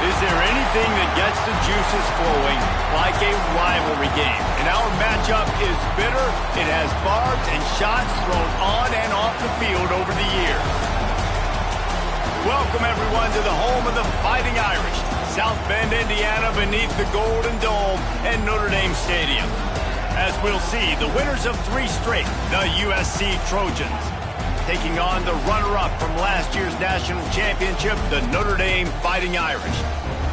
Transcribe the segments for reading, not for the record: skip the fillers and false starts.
Is there anything that gets the juices flowing like a rivalry game? And our matchup is bitter. It has barbs and shots thrown on and off the field over the years. Welcome, everyone, to the home of the Fighting Irish, South Bend, Indiana, beneath the Golden Dome and Notre Dame Stadium. As we'll see, the winners of 3 straight, the USC Trojans, taking on the runner-up from last year's national championship, the Notre Dame Fighting Irish.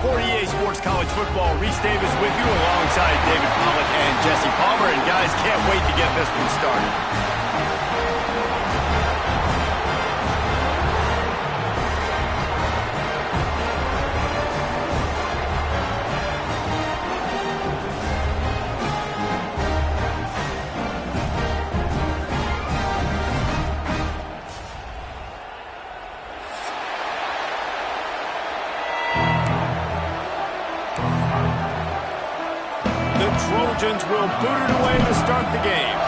For EA Sports College Football, Reese Davis with you alongside David Pollock and Jesse Palmer. And guys, can't wait to get this one started. Trojans will boot it away to start the game.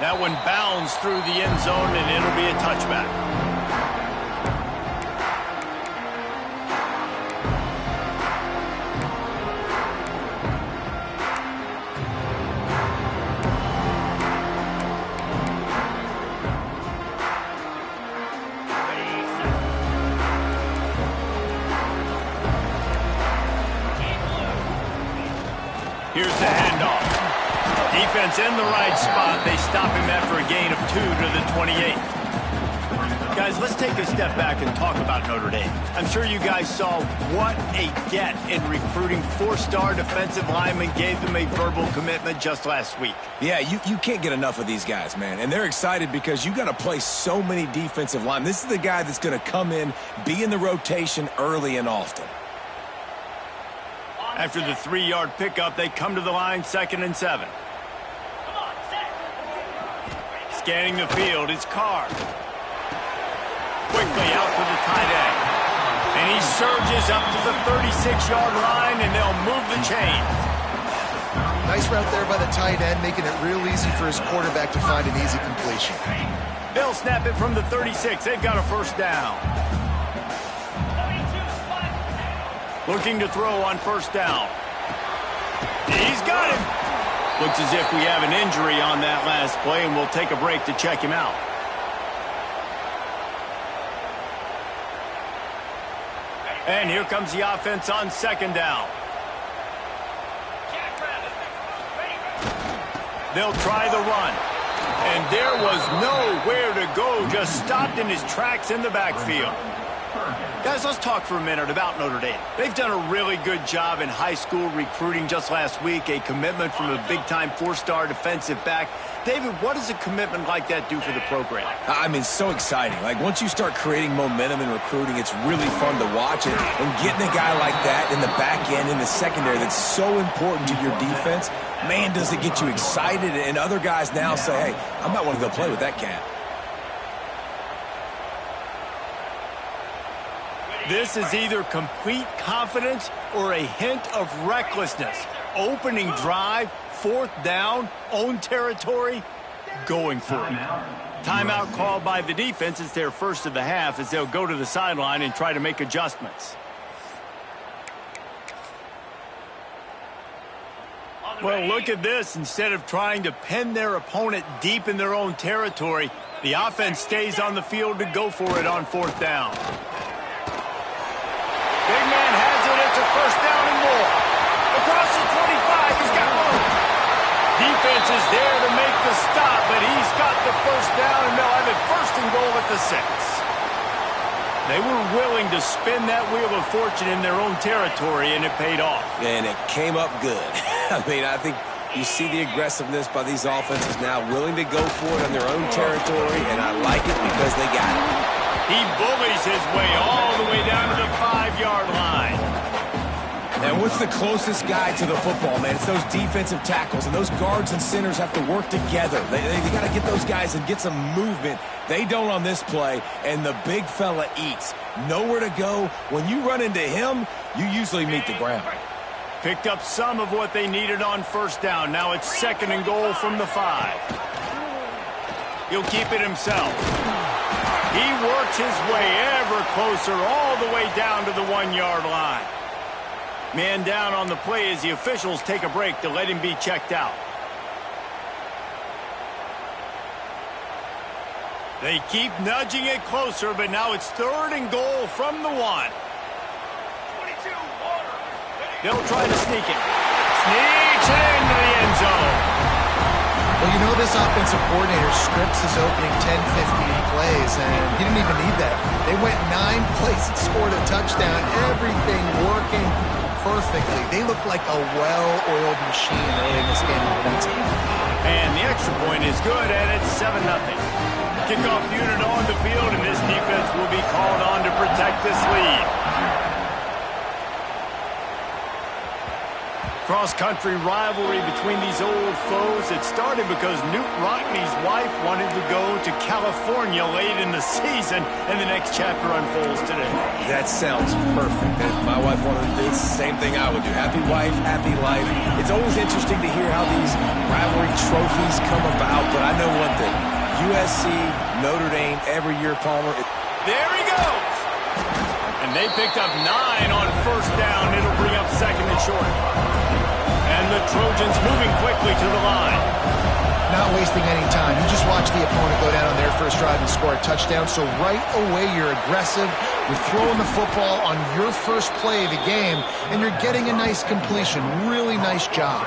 That one bounds through the end zone, and it'll be a touchback. Here's the handoff. Defense in the right spot. They stop him after a gain of 2 to the 28. Guys, let's take a step back and talk about Notre Dame. I'm sure you guys saw what a get in recruiting 4-star defensive linemen, gave them a verbal commitment just last week. Yeah, you can't get enough of these guys, man. And they're excited because you got to play so many defensive linemen. This is the guy that's going to come in, be in the rotation early and often. After the 3-yard pickup, they come to the line, 2nd and 7. Scanning the field, it's Carr. Quickly out to the tight end. And he surges up to the 36-yard line, and they'll move the chains. Nice route there by the tight end, making it real easy for his quarterback to find an easy completion. They'll snap it from the 36. They've got a first down. Looking to throw on first down. He's got it. Looks as if we have an injury on that last play, and we'll take a break to check him out. And here comes the offense on 2nd down. They'll try the run. And there was nowhere to go, just stopped in his tracks in the backfield. Guys, let's talk for a minute about Notre Dame. They've done a really good job in high school recruiting. Just last week, a commitment from a big-time four-star defensive back. David, what does a commitment like that do for the program? I mean, so exciting. Like, once you start creating momentum in recruiting, it's really fun to watch it. And getting a guy like that in the back end, in the secondary, that's so important to your defense, man, does it get you excited. And other guys now say, hey, I might want to go play with that cat. This is either complete confidence or a hint of recklessness. Opening drive, fourth down, own territory, going for it. Timeout called by the defense. It's their first of the half as they'll go to the sideline and try to make adjustments. Well, look at this. Instead of trying to pin their opponent deep in their own territory, the offense stays on the field to go for it on fourth down. Big man has it. It's a first down and more. Across the 25, he's got room. Defense is there to make the stop, but he's got the first down, and they'll have it first and goal at the 6. They were willing to spin that wheel of fortune in their own territory, and it paid off. And it came up good. I mean, I think you see the aggressiveness by these offenses now, willing to go for it on their own territory, and I like it because they got it. He bullies his way all the way down to the 5-yard line. And what's the closest guy to the football, man? It's those defensive tackles, and those guards and centers have to work together. They got to get those guys and get some movement. They don't on this play, and the big fella eats. Nowhere to go. When you run into him, you usually meet the ground. Picked up some of what they needed on first down. Now it's second and goal from the 5. He'll keep it himself. He works his way ever closer all the way down to the 1-yard line. Man down on the play as the officials take a break to let him be checked out. They keep nudging it closer, but now it's third and goal from the 1. They'll try to sneak it. Sneaks into the end zone. Well, you know this offensive coordinator scripts his opening 10, 15 plays, and he didn't even need that. They went 9 plays and scored a touchdown. Everything working perfectly. They look like a well-oiled machine early in this game of defense. And the extra point is good, and it's 7-0. Kickoff unit on the field, and this defense will be called on to protect this lead. Cross-country rivalry between these old foes. It started because Newt Rockney's wife wanted to go to California late in the season, and the next chapter unfolds today. That sounds perfect. If my wife wanted to do the same thing I would do. Happy wife, happy life. It's always interesting to hear how these rivalry trophies come about, but I know one thing. USC, Notre Dame, every year, Palmer. There he goes! And they picked up 9 on first down. It'll bring up second and short. And the Trojans moving quickly to the line. Not wasting any time. You just watch the opponent go down on their first drive and score a touchdown. So right away, you're aggressive. You're throwing the football on your first play of the game, and you're getting a nice completion. Really nice job.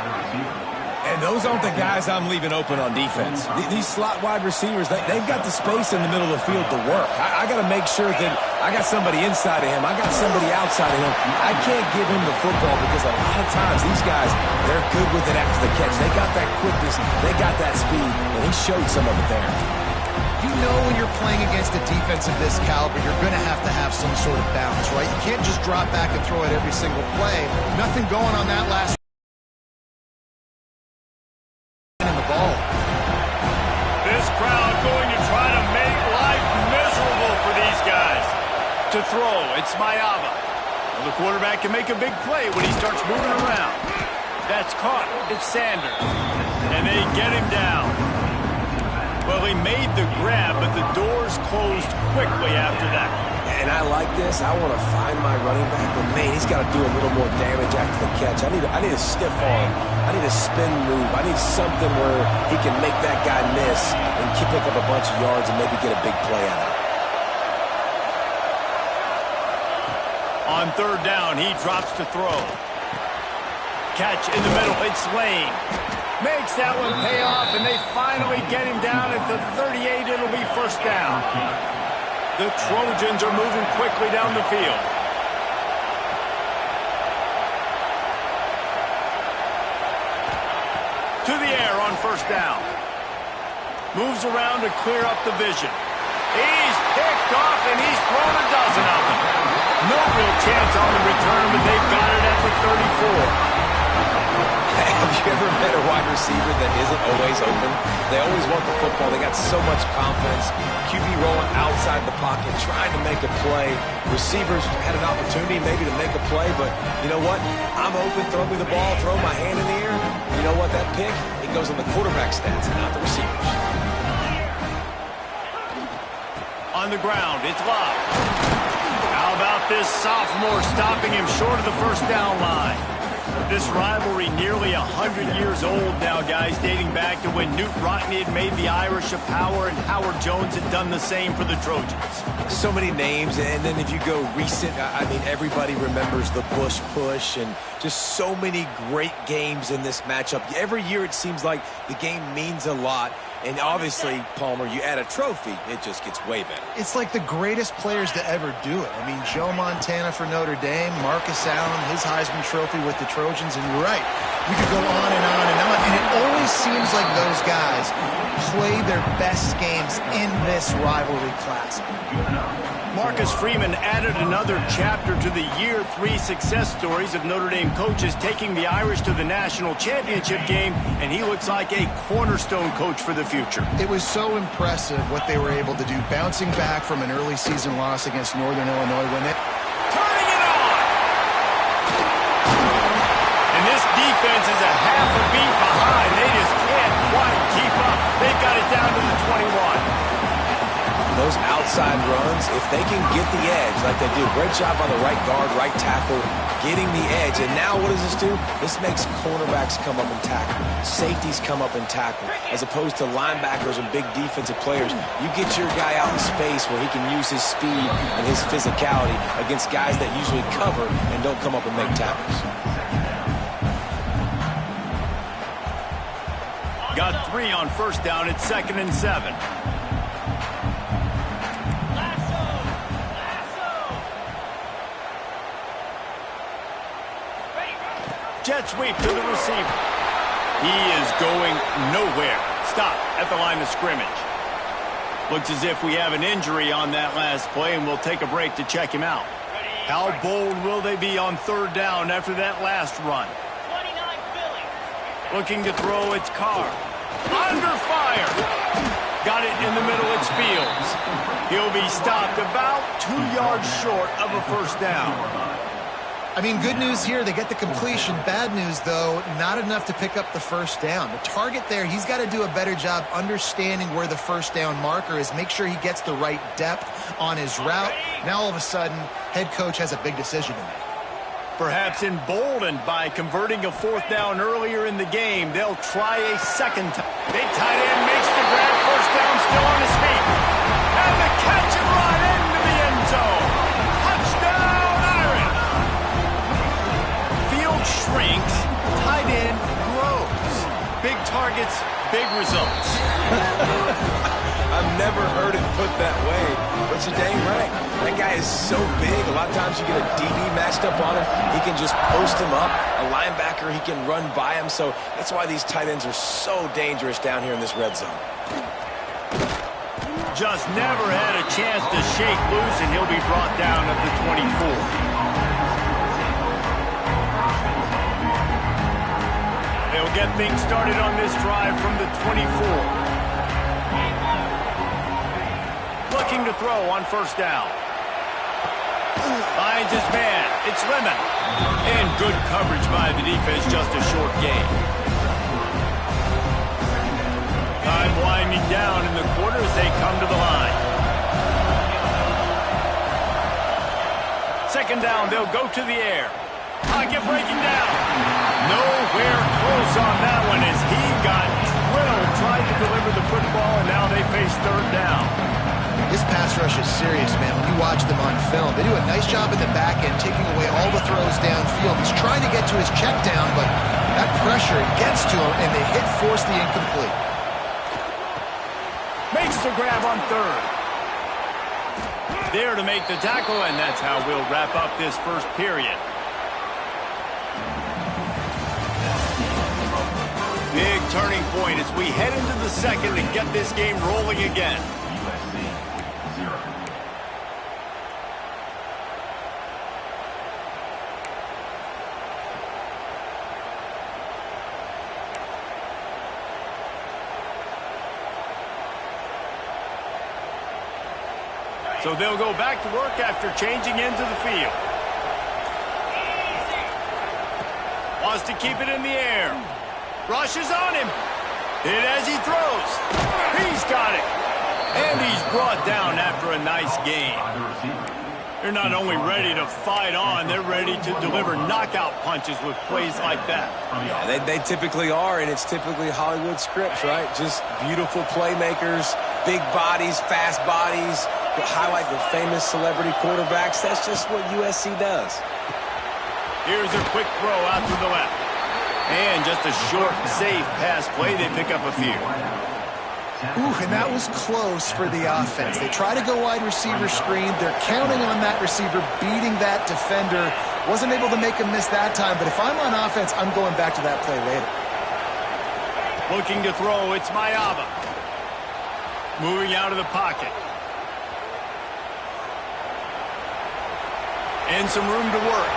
And those aren't the guys I'm leaving open on defense. These slot wide receivers, they've got the space in the middle of the field to work. I got to make sure that I got somebody inside of him. I got somebody outside of him. I can't give him the football because a lot of times these guys, they're good with it after the catch. They got that quickness. They got that speed, and he showed some of it there. You know when you're playing against a defense of this caliber, you're going to have some sort of balance, right? You can't just drop back and throw it every single play. Nothing going on that last ball. This crowd going to try to make life miserable for these guys. To throw, it's Mayava. Well, the quarterback can make a big play when he starts moving around. That's caught. It's Sanders. And they get him down. Well, he made the grab, but the doors closed quickly after that. And I like this. I want to find my running back, but man, he's got to do a little more damage after the catch. I need a stiff arm. I need a spin move. I need something where he can make that guy miss and pick up a bunch of yards and maybe get a big play out of it. On third down, he drops to throw. Catch in the middle. It's Lane. Makes that one pay off, and they finally get him down at the 38. It'll be first down. The Trojans are moving quickly down the field. To the air on first down. Moves around to clear up the vision. He's picked off, and he's thrown a dozen of them. No real chance on the return, but they've got it at the 34. Have you ever met a wide receiver that isn't always open? They always want the football. They got so much confidence. QB rolling outside the pocket, trying to make a play. Receivers had an opportunity maybe to make a play, but you know what? I'm open, throw me the ball, throw my hand in the air. You know what? That pick, it goes on the quarterback stats, not the receivers. On the ground, it's Love. How about this sophomore stopping him short of the first down line? This rivalry nearly 100 years old now, guys, dating back to when Newt Rockne had made the Irish a power and Howard Jones had done the same for the Trojans. So many names, and then if you go recent, I mean, everybody remembers the Bush push and just so many great games in this matchup. Every year it seems like the game means a lot. And obviously, Palmer, you add a trophy, it just gets way better. It's like the greatest players to ever do it. I mean, Joe Montana for Notre Dame, Marcus Allen, his Heisman Trophy with the Trojans, and you're right. We could go on and on and on, and it always seems like those guys play their best games in this rivalry classic. Marcus Freeman added another chapter to the Year 3 success stories of Notre Dame coaches, taking the Irish to the national championship game, and he looks like a cornerstone coach for the future. It was so impressive what they were able to do, bouncing back from an early season loss against Northern Illinois when they... Turning it on! And this defense is a half a beat behind. They just can't quite keep up. They've got it down to the 21. Those outside runs, if they can get the edge like they do, great job on the right guard, right tackle, getting the edge. And now what does this do? This makes cornerbacks come up and tackle, safeties come up and tackle, as opposed to linebackers and big defensive players. You get your guy out in space where he can use his speed and his physicality against guys that usually cover and don't come up and make tackles. Got 3 on first down. It's 2nd and 7. Jet sweep to the receiver. He is going nowhere. Stop at the line of scrimmage. Looks as if we have an injury on that last play, and we'll take a break to check him out. How bold will they be on 3rd down after that last run? Looking to throw, it's Carr. Under fire. Got it in the middle, it's Fields. He'll be stopped about 2 yards short of a first down. I mean, good news here, they get the completion. Bad news, though, not enough to pick up the first down. The target there, he's got to do a better job understanding where the first down marker is, make sure he gets the right depth on his route. Now, all of a sudden, head coach has a big decision to make. Perhaps emboldened by converting a 4th down earlier in the game, they'll try a second time. Big tight end makes the grab, first down, still on his feet. And the catch and run into the end zone. Touchdown, Irish! Field shrinks, tight end grows. Big targets, big results. I've never heard it put that way, but you're dang right. That guy is so big. A lot of times you get a DB matched up on him. He can just post him up. A linebacker, he can run by him. So that's why these tight ends are so dangerous down here in this red zone. Just never had a chance to shake loose, and he'll be brought down at the 24. They'll get things started on this drive from the 24. Looking to throw on first down. Finds his man. It's Lemon. And good coverage by the defense, just a short gain. Time winding down in the quarter as they come to the line. 2nd down, they'll go to the air. Pocket breaking down. Nowhere close on that one as he got drilled, tried to deliver the football, and now they face 3rd down. This pass rush is serious, man. When you watch them on film, they do a nice job in the back end, taking away all the throws downfield. He's trying to get to his check down, but that pressure gets to him, and they force the incomplete. Makes the grab on 3rd. there to make the tackle, and that's how we'll wrap up this first period. Big turning point as we head into the second and get this game rolling again. So they'll go back to work after changing into the field. Wants to keep it in the air. Rushes on him. Hit as he throws. He's got it. And he's brought down after a nice gain. They're not only ready to fight on, they're ready to deliver knockout punches with plays like that. Yeah, they typically are, and it's typically Hollywood scripts, right? Just beautiful playmakers, big bodies, fast bodies, highlight the famous celebrity quarterbacks. That's just what USC does. Here's a quick throw out to the left. And just a short, safe pass play. They pick up a few. Ooh, and that was close for the offense. They try to go wide receiver screen. They're counting on that receiver beating that defender. Wasn't able to make a miss that time, but if I'm on offense, I'm going back to that play later. Looking to throw, it's Mayaba. Moving out of the pocket. And some room to work.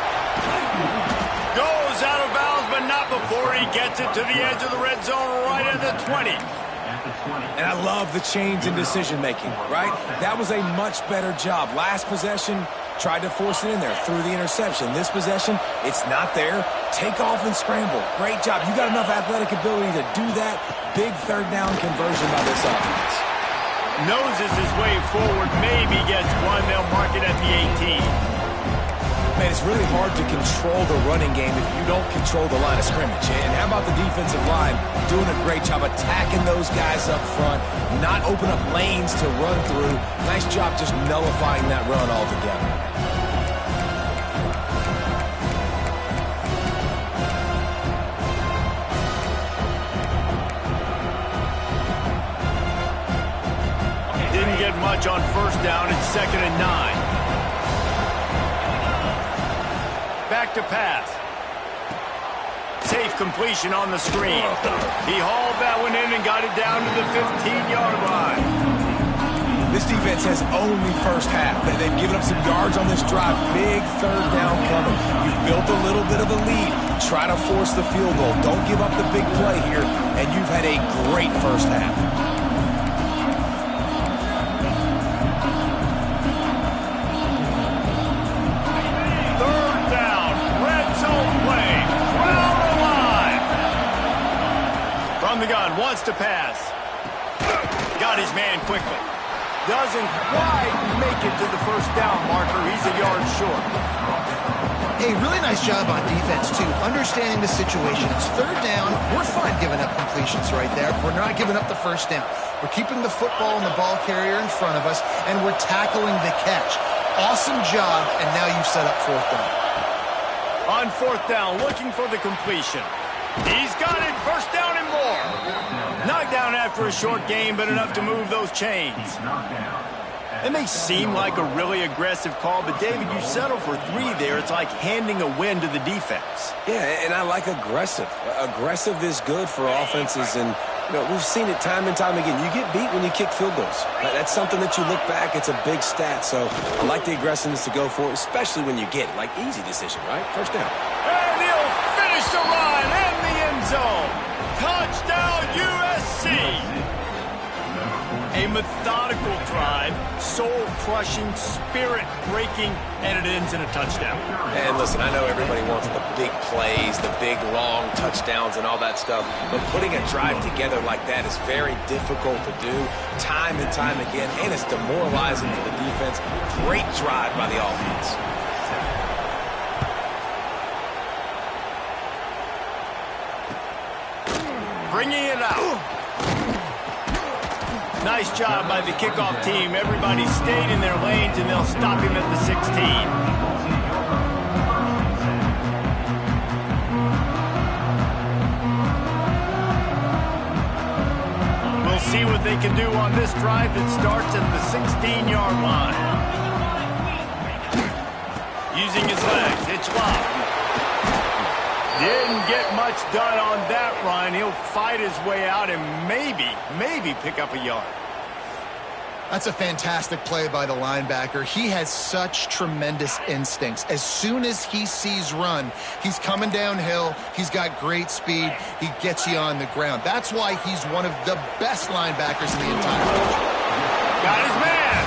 Goes out of bounds, but not before he gets it to the edge of the red zone right at the 20. And I love the change in decision-making, right? That was a much better job. Last possession, tried to force it in there, threw the interception. This possession, it's not there. Take off and scramble. Great job. You got enough athletic ability to do that. Big third down conversion by this offense. Noses his way forward, maybe gets one. They'll mark it at the 18. Man, it's really hard to control the running game if you don't control the line of scrimmage. And how about the defensive line doing a great job attacking those guys up front, not open up lanes to run through. Nice job just nullifying that run altogether. Didn't get much on first down. It's 2nd and 9. Back to pass. Safe completion on the screen. He hauled that one in and got it down to the 15-yard line. This defense has only first half. They've given up some yards on this drive. Big third down coming. You've built a little bit of a lead. Try to force the field goal. Don't give up the big play here, and you've had a great first half. The gun wants to pass. Got his man quickly. Doesn't quite make it to the first down marker. He's a yard short. Hey, really nice job on defense, too. Understanding the situation. It's third down. We're fine giving up completions right there. We're not giving up the first down. We're keeping the football and the ball carrier in front of us, and we're tackling the catch. Awesome job, and now you've set up fourth down. On fourth down, looking for the completion. He's got it. First down and more. Knocked down after a short game, but enough to move those chains. It may seem like a really aggressive call, but David, you settle for 3 there. It's like handing a win to the defense. Yeah, and I like aggressive. Aggressive is good for offenses, and you know, we've seen it time and time again. You get beat when you kick field goals. That's something that you look back, it's a big stat. So I like the aggressiveness to go for it, especially when you get it. Like, easy decision, right? First down. And he'll finish the run in the end zone. Touchdown, USC. A methodical drive, soul-crushing, spirit-breaking, and it ends in a touchdown. And listen, I know everybody wants the big plays, the big, long touchdowns and all that stuff, but putting a drive together like that is very difficult to do time and time again, and it's demoralizing for the defense. Great drive by the offense. Bringing it out. Nice job by the kickoff team. Everybody stayed in their lanes, and they'll stop him at the 16. We'll see what they can do on this drive that starts at the 16-yard line. using his legs. It's locked. Didn't get much done on that run. He'll fight his way out and maybe pick up a yard. That's a fantastic play by the linebacker. He has such tremendous instincts. As soon as he sees run, he's coming downhill. He's got great speed. He gets you on the ground. That's why he's one of the best linebackers in the entire league. Got his man.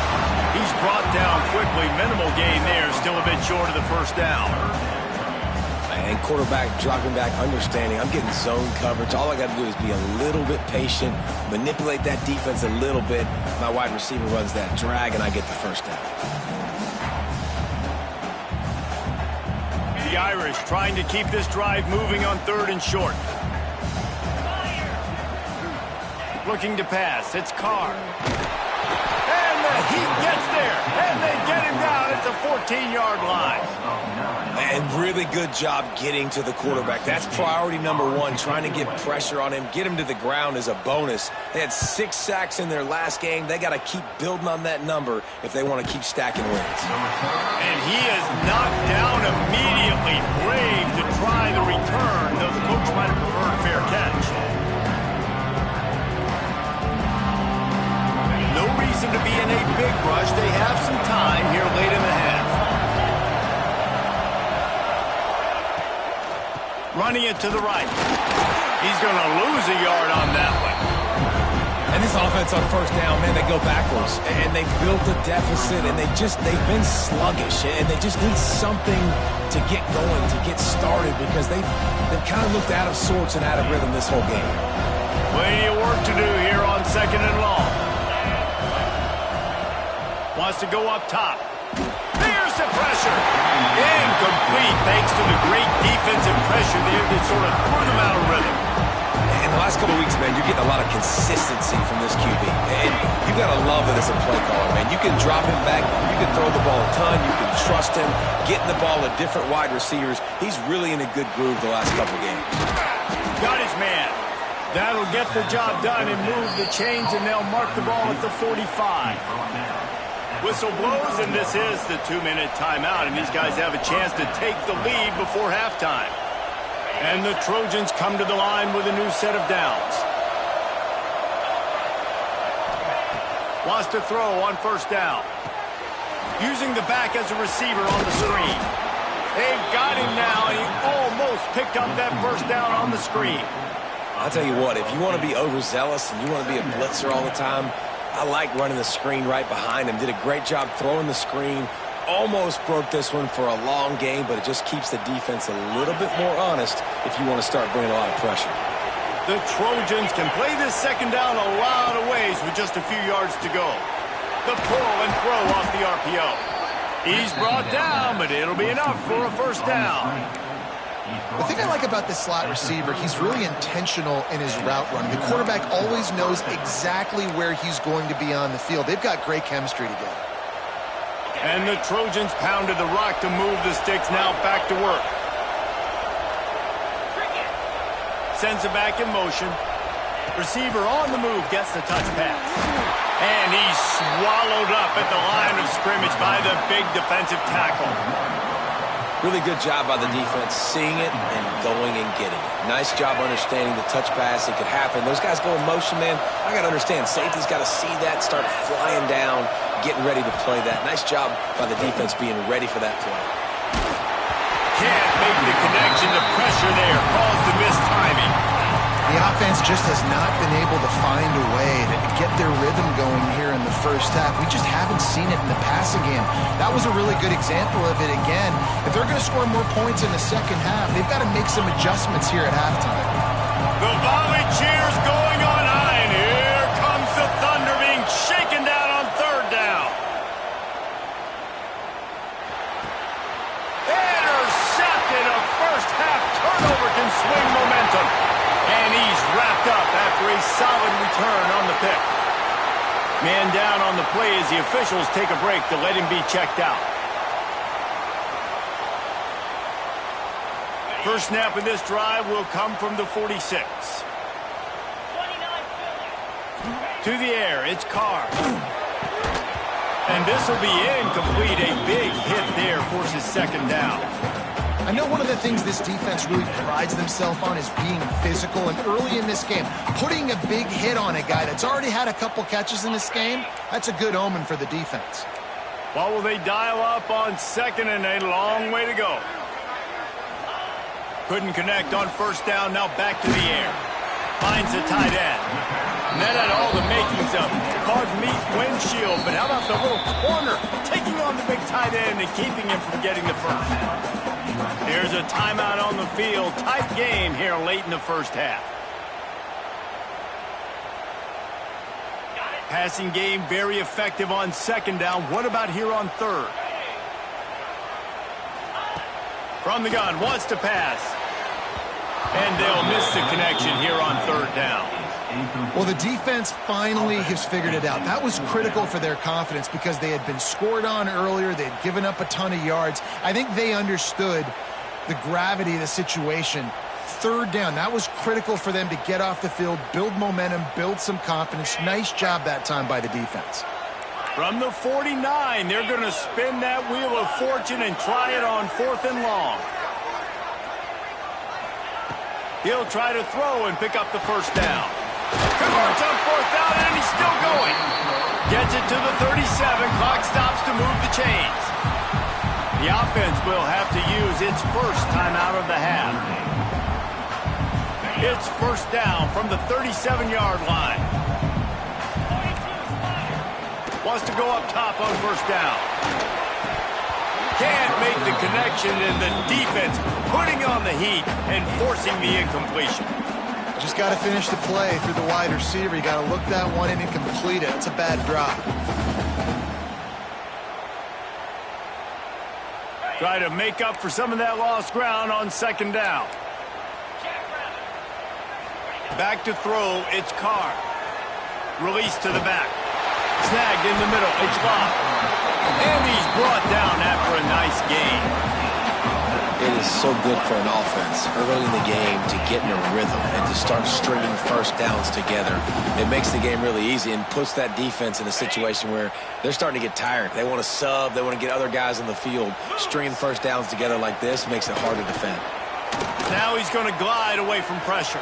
He's brought down quickly. Minimal gain there. Still a bit short of the first down. And quarterback dropping back, understanding I'm getting zone coverage. All I got to do is be a little bit patient, manipulate that defense a little bit. My wide receiver runs that drag, and I get the first down. The Irish trying to keep this drive moving on 3rd and short. Looking to pass. It's Carr. And the Heat gets there, and they get him down at the 14-yard line. And really good job getting to the quarterback. That's priority number 1, trying to get pressure on him. Get him to the ground is a bonus. They had 6 sacks in their last game. They got to keep building on that number if they want to keep stacking wins. And he is knocked down immediately. Brave to try the return, though the coach might have preferred a fair catch. No reason to be in a big rush. They have some time here late in the half. Running it to the right. He's going to lose a yard on that one. And this offense on first down, man, they go backwards. And they've built a deficit, and they've been sluggish. And they just need something to get going, to get started, because they've kind of looked out of sorts and out of rhythm this whole game. Plenty of work to do here on 2nd and long. Wants to go up top. There's the pressure. Incomplete thanks to the great defensive pressure there that sort of threw them out of rhythm. In the last couple of weeks, man, you're getting a lot of consistency from this QB. And you got to love it as a play caller, man. You can drop him back. You can throw the ball a ton. You can trust him. Getting the ball to different wide receivers. He's really in a good groove the last couple of games. Got his man. That'll get the job done and move the chains, and they'll mark the ball at the 45. Whistle blows, and this is the 2-minute timeout, and these guys have a chance to take the lead before halftime. And the Trojans come to the line with a new set of downs. Wants to throw on first down. Using the back as a receiver on the screen. They've got him now, and he almost picked up that first down on the screen. I'll tell you what, if you want to be overzealous and you want to be a blitzer all the time, I like running the screen right behind him. Did a great job throwing the screen. Almost broke this one for a long game, but it just keeps the defense a little bit more honest if you want to start bringing a lot of pressure. The Trojans can play this second down a lot of ways with just a few yards to go. The pull and throw off the RPO. He's brought down, but it'll be enough for a first down. The thing I like about this slot receiver, he's really intentional in his route running. The quarterback always knows exactly where he's going to be on the field. They've got great chemistry together. And the Trojans pounded the rock to move the sticks, now back to work. Sends it back in motion. Receiver on the move, gets the touch pass. And he's swallowed up at the line of scrimmage by the big defensive tackle. Really good job by the defense, seeing it and going and getting it. Nice job understanding the touch pass. It could happen. Those guys go in motion, man. I got to understand, safety's got to see that, start flying down, getting ready to play that. Nice job by the defense being ready for that play. Can't make the connection. The pressure there caused the missed timing. The offense just has not been able to find a way to get their rhythm going here in the first half. We just haven't seen it in the passing game. That was a really good example of it again. If they're going to score more points in the second half, they've got to make some adjustments here at halftime. The volley cheers going on high, and here comes the Thunder being shaken down on third down. Intercepted. A first half turnover can swing momentum. And he's wrapped up after a solid return on the pick. Man down on the play as the officials take a break to let him be checked out. First snap of this drive will come from the 46. To the air, it's Carr. And this will be incomplete. A big hit there forces second down. I know one of the things this defense really prides themselves on is being physical, and early in this game, putting a big hit on a guy that's already had a couple catches in this game, that's a good omen for the defense. What will they dial up on second and a long way to go? Couldn't connect on first down, now back to the air. Finds the tight end. And that had all the makings of hard meat windshield, but how about the little corner taking on the big tight end and keeping him from getting the first? Here's a timeout on the field. Tight game here late in the first half. Passing game very effective on second down. What about here on third? From the gun, wants to pass. And they'll miss the connection here on third down. Well, the defense finally has figured it out. That was critical for their confidence because they had been scored on earlier. They had given up a ton of yards. I think they understood the gravity of the situation. Third down, that was critical for them to get off the field, build momentum, build some confidence. Nice job that time by the defense. From the 49, they're going to spin that wheel of fortune and try it on fourth and long. He'll try to throw and pick up the first down. Converts on fourth down, and he's still going. Gets it to the 37. Clock stops to move the chains. The offense will have to use its first timeout of the half. It's first down from the 37-yard line. Wants to go up top on first down. Can't make the connection, and the defense putting on the heat and forcing the incompletion. Just got to finish the play through the wide receiver. You got to look that one in and complete it. It's a bad drop. Try to make up for some of that lost ground on second down. Back to throw, it's Carr. Release to the back. Snagged in the middle, it's locked. And he's brought down after a nice game. It is so good for an offense early in the game to get in a rhythm and to start stringing first downs together. It makes the game really easy and puts that defense in a situation where they're starting to get tired. They want to sub. They want to get other guys on the field. Stringing first downs together like this makes it hard to defend. Now he's going to glide away from pressure.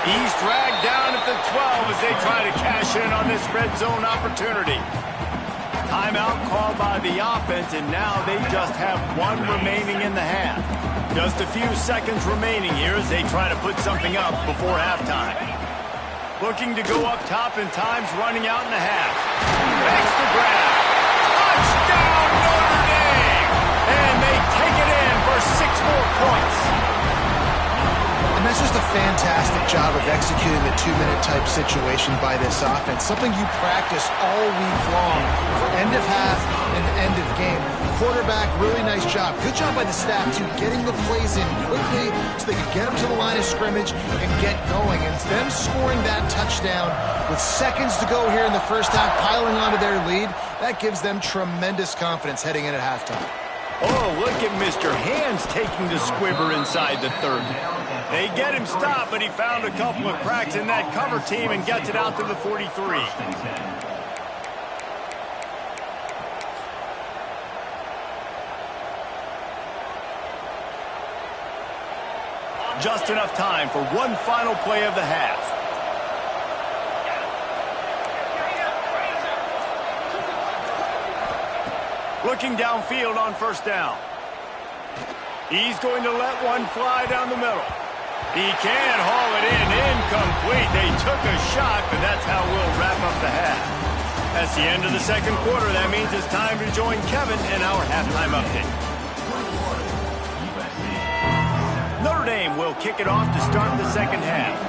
He's dragged down at the 12 as they try to cash in on this red zone opportunity. Timeout called by the offense, and now they just have one remaining in the half. Just a few seconds remaining here as they try to put something up before halftime. Looking to go up top, and time's running out in the half. Makes the grab. Touchdown, Notre Dame! And they take it in for 6 more points. And that's just a fantastic job of executing the two-minute type situation by this offense. Something you practice all week long for end of half and end of game. Quarterback, really nice job. Good job by the staff, too, getting the plays in quickly so they can get them to the line of scrimmage and get going. And them scoring that touchdown with seconds to go here in the first half, piling onto their lead, that gives them tremendous confidence heading in at halftime. Oh, look at Mr. Hands taking the squibber inside the 30. They get him stopped, but he found a couple of cracks in that cover team and gets it out to the 43. Just enough time for one final play of the half. Looking downfield on first down. He's going to let one fly down the middle. He can't haul it in. Incomplete. They took a shot, but that's how we'll wrap up the half. That's the end of the second quarter. That means it's time to join Kevin in our halftime update. Notre Dame will kick it off to start the second half.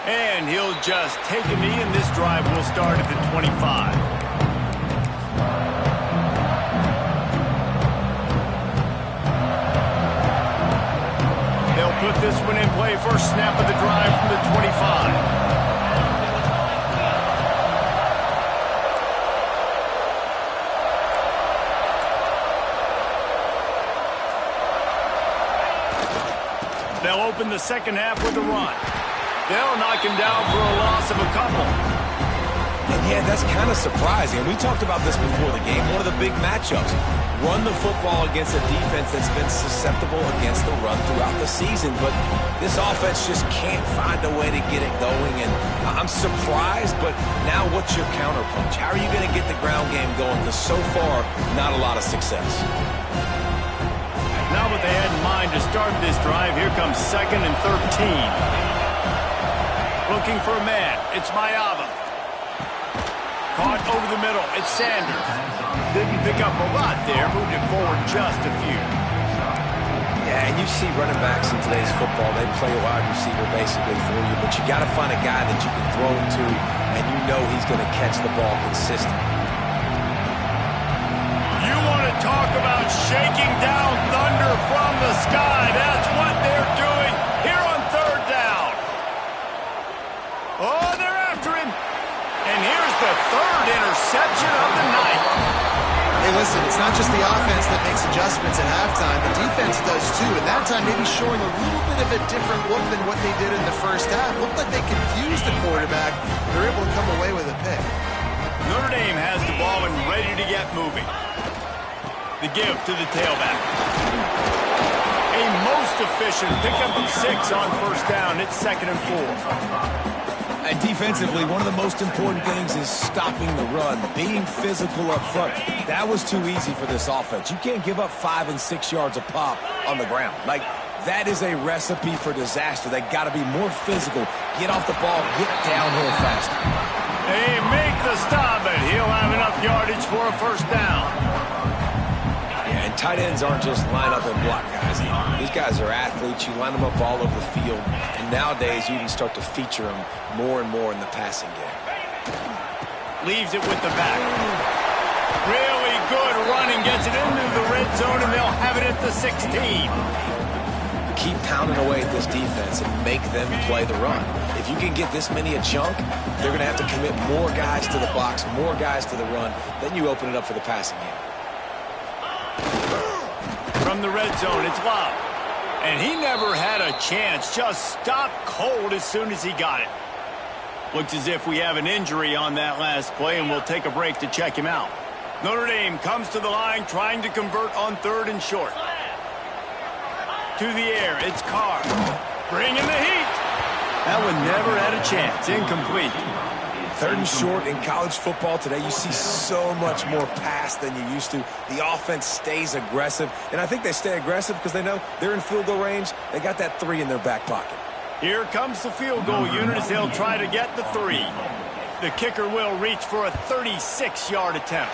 And he'll just take a knee, and this drive will start at the 25. They'll put this one in play. First snap of the drive from the 25. They'll open the second half with a run. They'll knock him down for a loss of a couple. And yeah, that's kind of surprising. We talked about this before the game. One of the big matchups. Run the football against a defense that's been susceptible against the run throughout the season. But this offense just can't find a way to get it going. And I'm surprised, but now what's your counterpunch? How are you going to get the ground game going? Because so far, not a lot of success. Now what they had in mind to start this drive, here comes 2nd and 13. Looking for a man. It's Mayava. Caught over the middle. It's Sanders. Didn't pick up a lot there. Moved it forward just a few. Yeah, and you see running backs in today's football, they play a wide receiver basically for you, but you got to find a guy that you can throw it to, and you know he's going to catch the ball consistently. You want to talk about shaking down thunder from the sky. That's what they're doing here on 3rd down. Oh, they're after him. And here's the 3rd interception of the night. Hey, listen, it's not just the offense that makes adjustments at halftime. The defense does too, and that time maybe showing a little bit of a different look than what they did in the first half. Looked like they confused the quarterback. They're able to come away with a pick. Notre Dame has the ball and ready to get moving. The give to the tailback. A most efficient pickup of 6 on 1st down. It's 2nd and 4. And defensively, one of the most important things is stopping the run, being physical up front. That was too easy for this offense. You can't give up 5 and 6 yards a pop on the ground. Like, that is a recipe for disaster. They got to be more physical, get off the ball, get downhill faster. They make the stop, and he'll have enough yardage for a 1st down. Yeah, and tight ends aren't just line up and block guys. These guys are athletes. You line them up all over the field. And nowadays, you can start to feature them more and more in the passing game. Leaves it with the back. Really good running. Gets it into the red zone, and they'll have it at the 16. Keep pounding away at this defense and make them play the run. If you can get this many a chunk, they're going to have to commit more guys to the box, more guys to the run. Then you open it up for the passing game. From the red zone, it's Love. And he never had a chance. Just stopped cold as soon as he got it. Looks as if we have an injury on that last play, and we'll take a break to check him out. Notre Dame comes to the line, trying to convert on 3rd and short. To the air, it's Carr. Bringing the heat. That one never had a chance. Incomplete. 3rd and short in college football today, you see so much more pass than you used to. The offense stays aggressive, and I think they stay aggressive because they know they're in field goal range. They got that 3 in their back pocket. Here comes the field goal unit as they'll try to get the 3. The kicker will reach for a 36-yard attempt.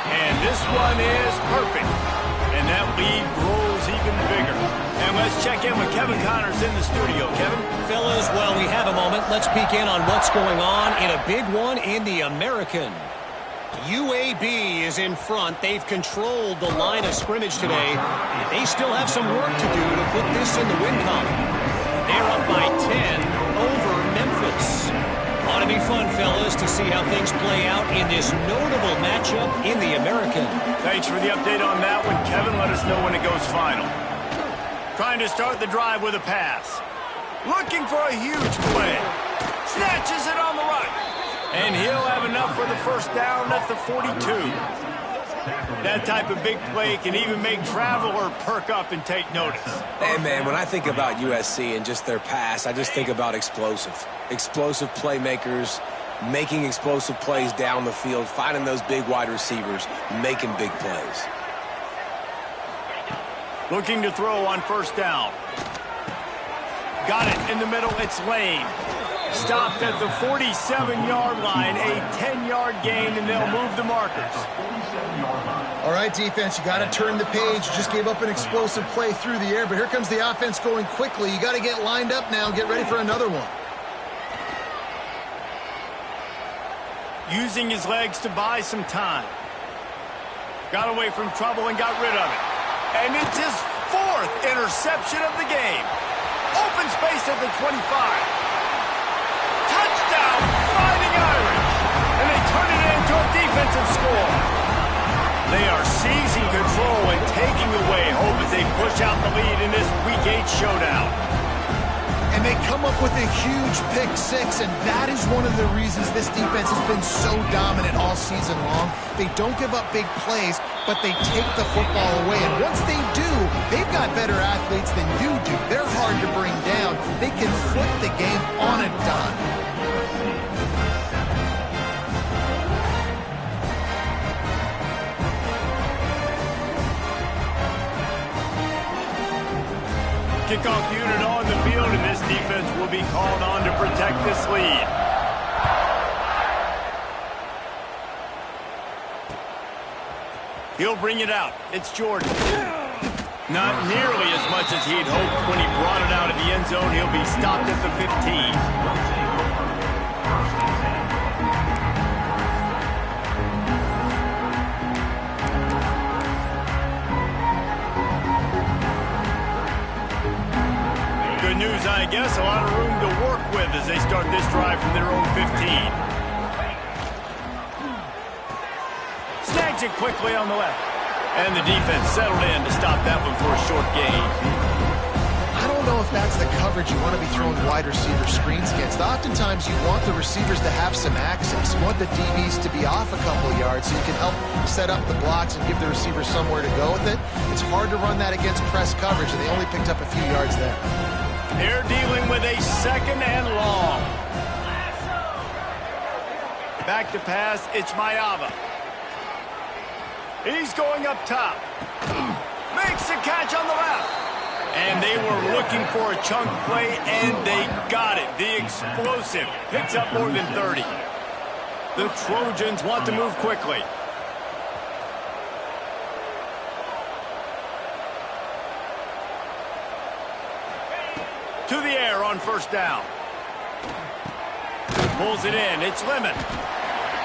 And this one is perfect. And that lead grows even bigger. And let's check in with Kevin Connors in the studio. Kevin? Fellas, well, we have a moment. Let's peek in on what's going on in a big one in the American. UAB is in front. They've controlled the line of scrimmage today. They still have some work to do to put this in the win column. They're up by 10 over Memphis. Ought to be fun, fellas, to see how things play out in this notable matchup in the American. Thanks for the update on that one, Kevin. Let us know when it goes final. Trying to start the drive with a pass. Looking for a huge play. Snatches it on the right. And he'll have enough for the 1st down at the 42. That type of big play can even make traveler perk up and take notice. Hey, man, when I think about USC and just their pass, I just think about explosive. Explosive playmakers, making explosive plays down the field, finding those big wide receivers, making big plays. Looking to throw on 1st down. Got it in the middle. It's Lane. Stopped at the 47-yard line. A 10-yard gain, and they'll move the markers. All right, defense, you got to turn the page. You just gave up an explosive play through the air, but here comes the offense going quickly. You got to get lined up now and get ready for another one. Using his legs to buy some time. Got away from trouble and got rid of it. And it's his 4th interception of the game. Open space at the 25. Touchdown, Fighting Irish. And they turn it into a defensive score. They are seizing control and taking away hope as they push out the lead in this Week 8 showdown. And they come up with a huge pick six, and that is one of the reasons this defense has been so dominant all season long. They don't give up big plays, but they take the football away. And once they do, they've got better athletes than you do. They're hard to bring down. They can flip the game on a dime. Kickoff unit on the field, and this defense will be called on to protect this lead. He'll bring it out. It's Jordan. Not nearly as much as he'd hoped when he brought it out of the end zone. He'll be stopped at the 15. News, I guess, a lot of room to work with as they start this drive from their own 15. Snags it quickly on the left. And the defense settled in to stop that one for a short gain. I don't know if that's the coverage you want to be throwing wide receiver screens against. Oftentimes you want the receivers to have some access. You want the DBs to be off a couple yards so you can help set up the blocks and give the receiver somewhere to go with it. It's hard to run that against press coverage, and they only picked up a few yards there. They're dealing with a second and long. Back to pass, it's Mayava. He's going up top. Makes the catch on the left. And they were looking for a chunk play, and they got it. The explosive picks up more than 30. The Trojans want to move quickly. To the air on first down. Pulls it in. It's Lemon.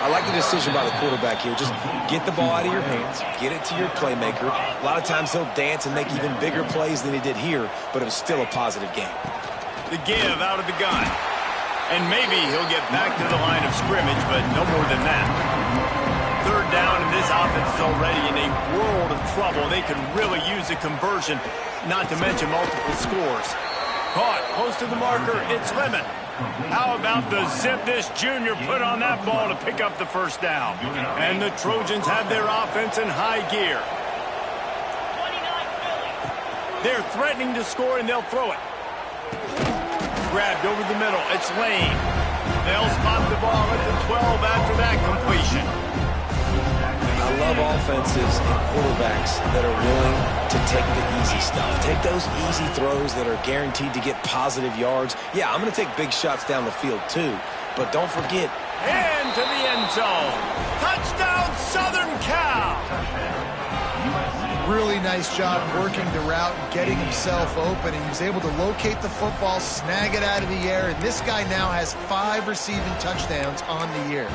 I like the decision by the quarterback here. Just get the ball out of your hands, get it to your playmaker. A lot of times he'll dance and make even bigger plays than he did here, but it was still a positive game. The give out of the gun. And maybe he'll get back to the line of scrimmage, but no more than that. Third down, and this offense is already in a world of trouble. They could really use a conversion, not to mention multiple scores. Caught close to the marker, it's Lemon. How about the zip this junior put on that ball to pick up the first down? And the Trojans have their offense in high gear. They're threatening to score, and they'll throw it. Grabbed over the middle, it's Lane. They'll spot the ball at the 12 after that completion. I love offenses and quarterbacks that are willing to take the easy stuff. Take those easy throws that are guaranteed to get positive yards. Yeah, I'm going to take big shots down the field too, but don't forget. Into the end zone. Touchdown, Southern Cal. Really nice job working the route and getting himself open. He was able to locate the football, snag it out of the air, and this guy now has 5 receiving touchdowns on the year.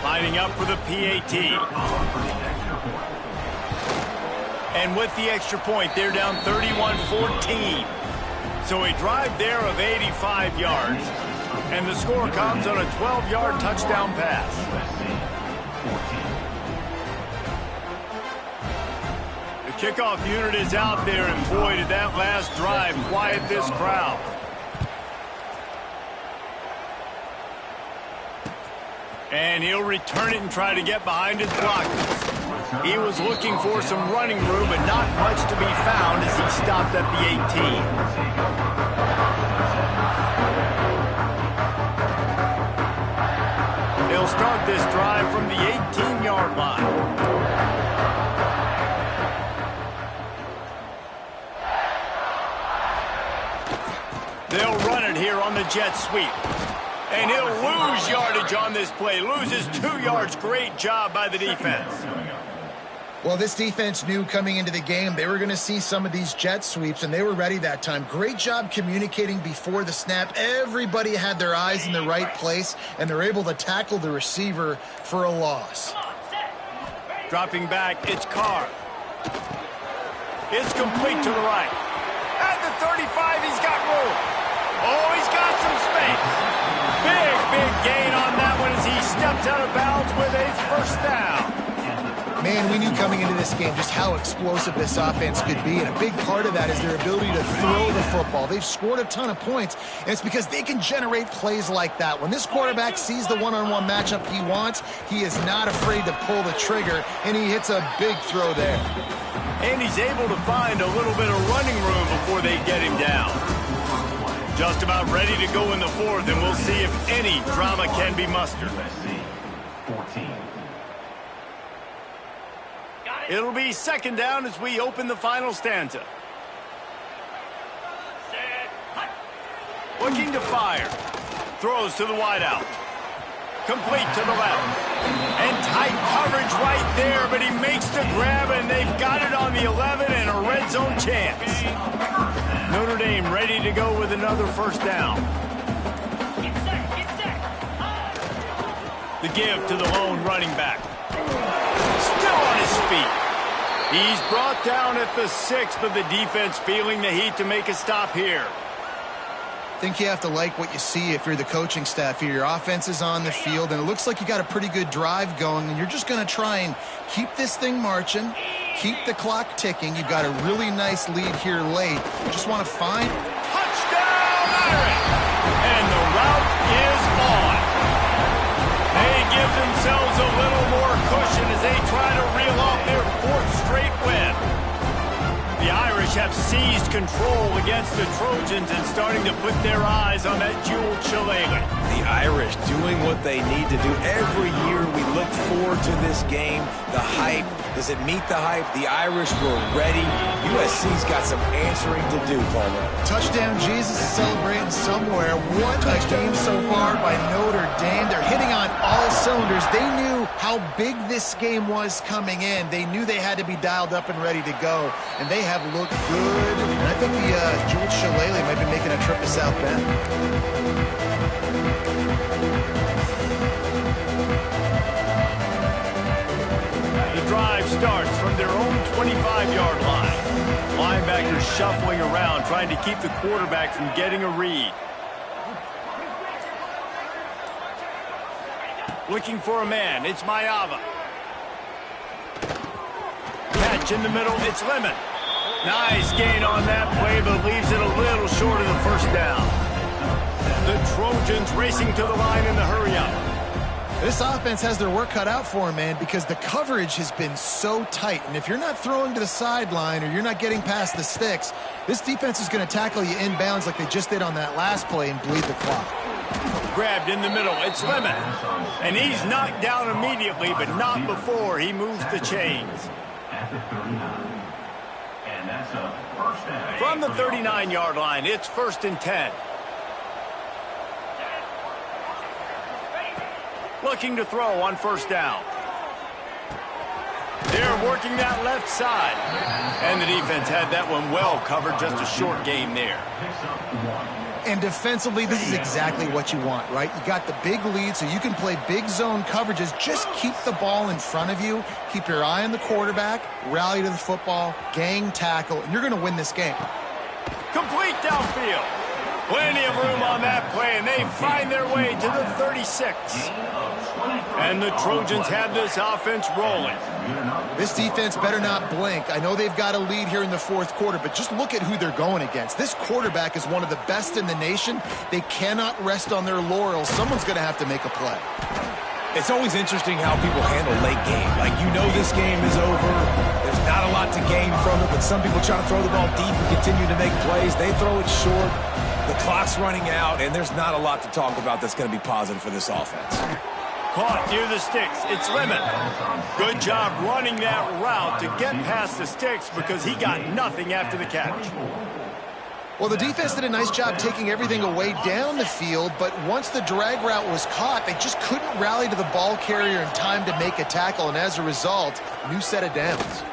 Lining up for the PAT. And with the extra point, they're down 31-14. So a drive there of 85 yards. And the score comes on a 12-yard touchdown pass. The kickoff unit is out there, and boy, did that last drive quiet this crowd. And he'll return it and try to get behind his blockers. He was looking for some running room, but not much to be found as he stopped at the 18. They'll start this drive from the 18-yard line. They'll run it here on the jet sweep. And he'll lose yardage on this play. Loses 2 yards. Great job by the defense. Well, this defense knew coming into the game they were going to see some of these jet sweeps, and they were ready that time. Great job communicating before the snap. Everybody had their eyes in the right place, and they're able to tackle the receiver for a loss. Dropping back, it's Carr. It's complete to the right. At the 35, he's got room. Oh, he's got some space. Big gain on that one as he steps out of bounds with a first down. Man, we knew coming into this game just how explosive this offense could be, and a big part of that is their ability to throw the football. They've scored a ton of points, and it's because they can generate plays like that. When this quarterback sees the one-on-one matchup he wants, he is not afraid to pull the trigger, and he hits a big throw there. And he's able to find a little bit of running room before they get him down. Just about ready to go in the fourth, and we'll see if any drama can be mustered. It'll be second down as we open the final stanza. Looking to fire. Throws to the wideout. Complete to the left. And tight coverage right there, but he makes the grab, and they've got it on the 11 and a red zone chance. Notre Dame ready to go with another first down. The give to the lone running back. Still on his feet. He's brought down at the 6, but the defense feeling the heat to make a stop here. I think you have to like what you see if you're the coaching staff here. Your offense is on the field, and it looks like you got a pretty good drive going, and you're just going to try and keep this thing marching, keep the clock ticking. You've got a really nice lead here late. You just want to find... Touchdown, Irish! And the route is on. They give themselves a little more cushion as they try to reel off their 4th straight win. The Irish have seized control against the Trojans and starting to put their eyes on that jeweled shillelagh. The Irish doing what they need to do. Every year we look forward to this game. The hype, does it meet the hype? The Irish were ready. USC's got some answering to do, Palmer. Touchdown Jesus is celebrating somewhere. What a game so far by Notre Dame. They're hitting on all cylinders. They knew how big this game was coming in. They knew they had to be dialed up and ready to go. And they have looked good. And I think the jeweled shillelagh might be making a trip to South Bend. The drive starts from their own 25-yard line. Linebackers shuffling around, trying to keep the quarterback from getting a read. Looking for a man, it's Mayava. Catch in the middle, it's Lemon. Nice gain on that play, but leaves it a little short of the first down. The Trojans racing to the line in the hurry-up. This offense has their work cut out for them, man, because the coverage has been so tight. And if you're not throwing to the sideline or you're not getting past the sticks, this defense is going to tackle you inbounds like they just did on that last play and bleed the clock. Grabbed in the middle, it's Lemon. And he's knocked down immediately, but not before he moves the chains. From the 39-yard line, it's 1st and 10. Looking to throw on first down. They're working that left side. And the defense had that one well covered, just a short gain there. And defensively, this is exactly what you want, right? You got the big lead, so you can play big zone coverages. Just keep the ball in front of you. Keep your eye on the quarterback. Rally to the football. Gang tackle. And you're going to win this game. Complete downfield. Plenty of room on that play, and they find their way to the 36. And the Trojans have this offense rolling. This defense better not blink. I know they've got a lead here in the 4th quarter, but just look at who they're going against. This quarterback is one of the best in the nation. They cannot rest on their laurels. Someone's going to have to make a play. It's always interesting how people handle late game. Like, you know this game is over. There's not a lot to gain from it, but some people try to throw the ball deep and continue to make plays. They throw it short. The clock's running out, and there's not a lot to talk about that's going to be positive for this offense. Caught near the sticks. It's Lemon. Good job running that route to get past the sticks because he got nothing after the catch. Well, the defense did a nice job taking everything away down the field, but once the drag route was caught, they just couldn't rally to the ball carrier in time to make a tackle, and as a result, new set of downs.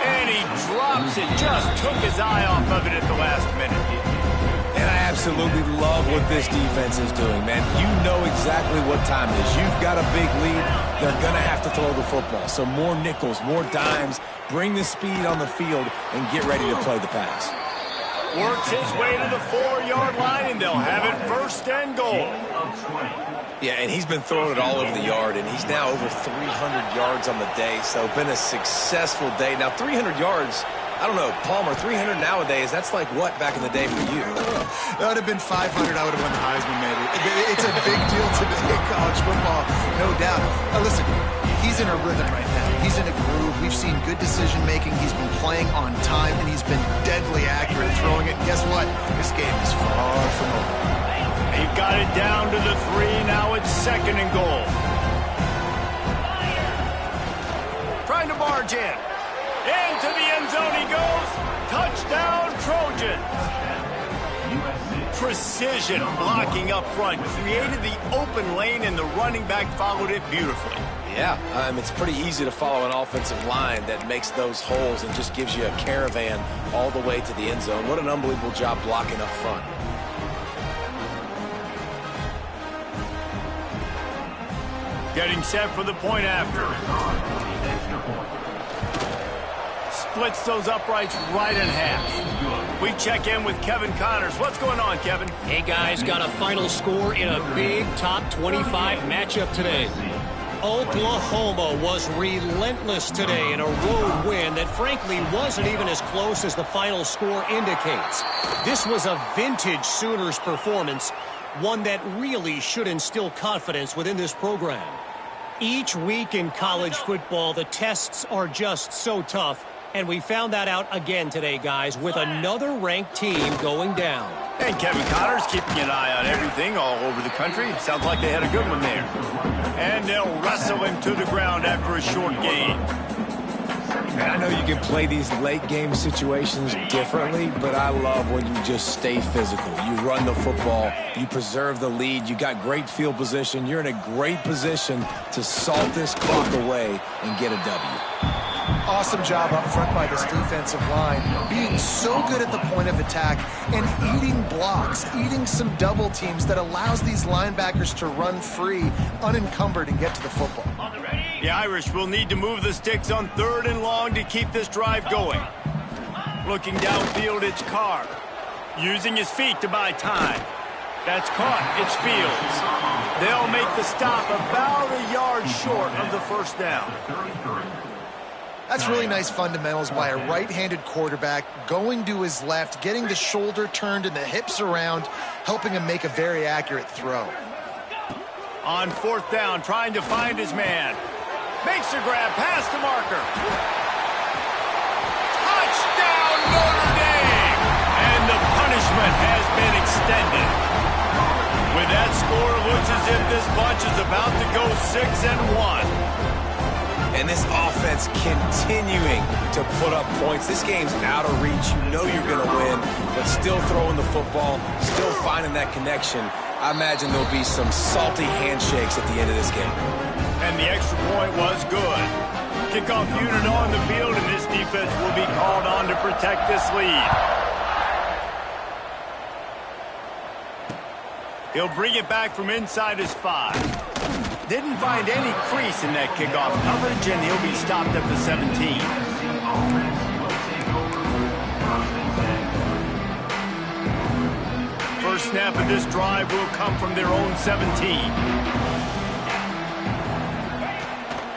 And he drops it. Just took his eye off of it at the last minute. And I absolutely love what this defense is doing, man. You know exactly what time it is. You've got a big lead. They're going to have to throw the football. So more nickels, more dimes. Bring the speed on the field and get ready to play the pass. Works his way to the 4-yard line, and they'll have it first and goal. Yeah, and he's been throwing it all over the yard, and he's now over 300 yards on the day, so been a successful day. Now, 300 yards, I don't know, Palmer, 300 nowadays, that's like what back in the day for you? That would have been 500. I would have won the Heisman, maybe. It's a big deal today in college football, no doubt. Listen, he's in a rhythm right now. He's in a groove. We've seen good decision-making. He's been playing on time, and he's been deadly accurate throwing it. And guess what? This game is far from over. He got it down to the 3. Now it's second and goal. Trying to barge in. Into the end zone he goes. Touchdown, Trojans. Precision blocking up front. Created the open lane, and the running back followed it beautifully. Yeah, it's pretty easy to follow an offensive line that makes those holes and just gives you a caravan all the way to the end zone. What an unbelievable job blocking up front. Getting set for the point after. Splits those uprights right in half. We check in with Kevin Connors. What's going on, Kevin? Hey, guys, got a final score in a big top 25 matchup today. Oklahoma was relentless today in a road win that frankly wasn't even as close as the final score indicates. This was a vintage Sooners performance, one that really should instill confidence within this program. Each week in college football, the tests are just so tough, and we found that out again today, guys, with another ranked team going down. And Kevin Connors keeping an eye on everything all over the country. Sounds like they had a good one there. And they'll wrestle him to the ground after a short gain. Man, I know you can play these late game situations differently, but I love when you just stay physical. You run the football, you preserve the lead, you got great field position, you're in a great position to salt this clock away and get a W. Awesome job up front by this defensive line, being so good at the point of attack and eating blocks, eating some double teams that allows these linebackers to run free, unencumbered, and get to the football. The Irish will need to move the sticks on 3rd and long to keep this drive going. Looking downfield, it's Carr. Using his feet to buy time. That's caught. It's Fields. They'll make the stop about a yard short of the first down. That's really nice fundamentals by a right-handed quarterback, going to his left, getting the shoulder turned and the hips around, helping him make a very accurate throw. On 4th down, trying to find his man. Makes a grab past the marker. Touchdown, Notre Dame! And the punishment has been extended. With that score, it looks as if this bunch is about to go 6-1. And this offense continuing to put up points. This game's out of reach. You know you're going to win, but still throwing the football, still finding that connection. I imagine there'll be some salty handshakes at the end of this game. And the extra point was good. Kickoff unit on the field, and this defense will be called on to protect this lead. He'll bring it back from inside his 5. Didn't find any crease in that kickoff coverage, and he'll be stopped at the 17. First snap of this drive will come from their own 17.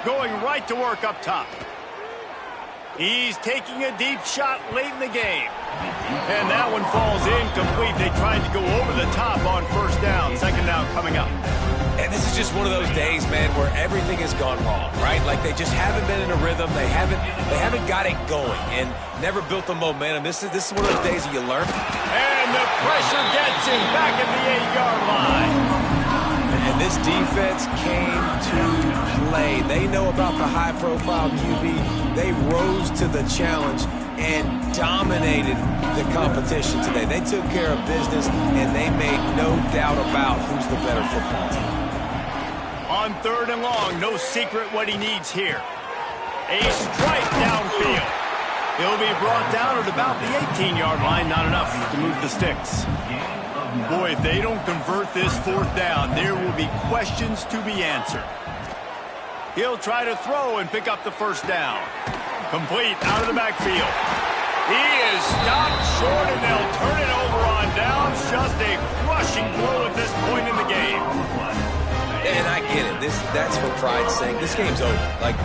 Going right to work up top. He's taking a deep shot late in the game. And that one falls incomplete. They tried to go over the top on 1st down. 2nd down coming up. And this is just one of those days, man, where everything has gone wrong, right? Like they just haven't been in a rhythm. They haven't got it going and never built the momentum. This is one of those days that you learn. And the pressure gets him back at the 8-yard line. And this defense came to play. They know about the high-profile QB. They rose to the challenge and dominated the competition today. They took care of business, and they made no doubt about who's the better football team. On 3rd and long, no secret what he needs here. A strike downfield. He'll be brought down at about the 18-yard line. Not enough to move the sticks. Boy, if they don't convert this 4th down, there will be questions to be answered. He'll try to throw and pick up the 1st down. Complete out of the backfield. He is stopped short, and they'll turn it over on downs. Just a crushing blow at this point in the game. And I get it. That's for pride's sake. This game's over. Like,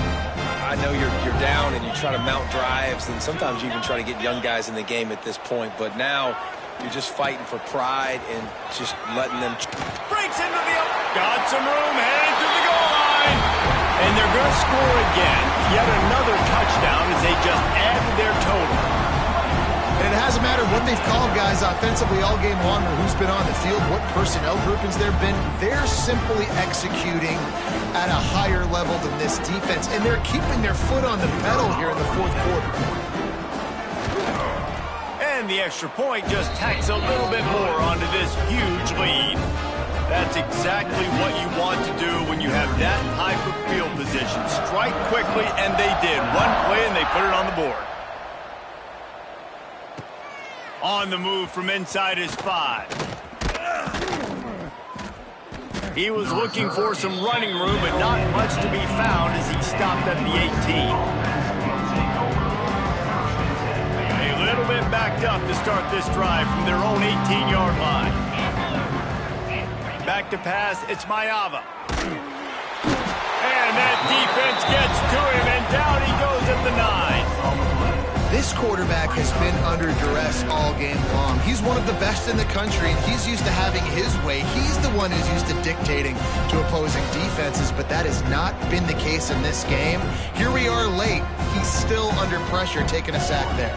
I know you're down and you try to mount drives, and sometimes you even try to get young guys in the game at this point. But now you're just fighting for pride and just letting them. Breaks into the up. Got some room, heading to the goal line. And they're going to score again. Yet another touchdown as they just added their total. And it hasn't mattered what they've called, guys, offensively all game long, or who's been on the field, what personnel groupings there have been. They're simply executing at a higher level than this defense, and they're keeping their foot on the pedal here in the fourth quarter. And the extra point just tacks a little bit more onto this huge lead. That's exactly what you want to do when you have that type of field position. Strike quickly, and they did. One play, and they put it on the board. On the move from inside his 5. He was looking for some running room, but not much to be found as he stopped at the 18. A little bit backed up to start this drive from their own 18-yard line. Back to pass, it's Mayava. And that defense gets to him, and down he goes at the 9. This quarterback has been under duress all game long. He's one of the best in the country, and he's used to having his way. He's the one who's used to dictating to opposing defenses, but that has not been the case in this game. Here we are late. He's still under pressure, taking a sack there.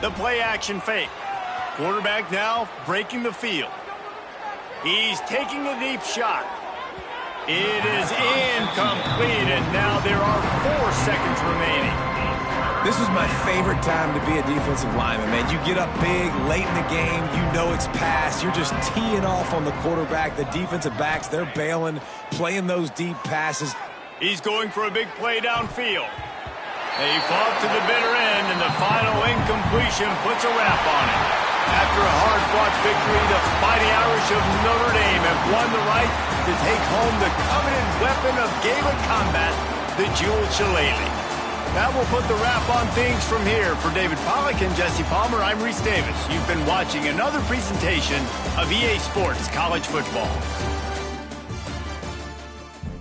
The play-action fake. Quarterback now breaking the field. He's taking a deep shot. It is incomplete, and now there are 4 seconds remaining. This is my favorite time to be a defensive lineman, man. You get up big, late in the game, you know it's past. You're just teeing off on the quarterback. The defensive backs, they're bailing, playing those deep passes. He's going for a big play downfield. They fought to the bitter end, and the final incompletion puts a wrap on it. After a hard-fought victory, the Fighting Irish of Notre Dame have won the right to take home the coveted weapon of Gaelic combat, the jeweled shillelagh. That will put the wrap on things from here. For David Pollack and Jesse Palmer, I'm Reese Davis. You've been watching another presentation of EA Sports College Football.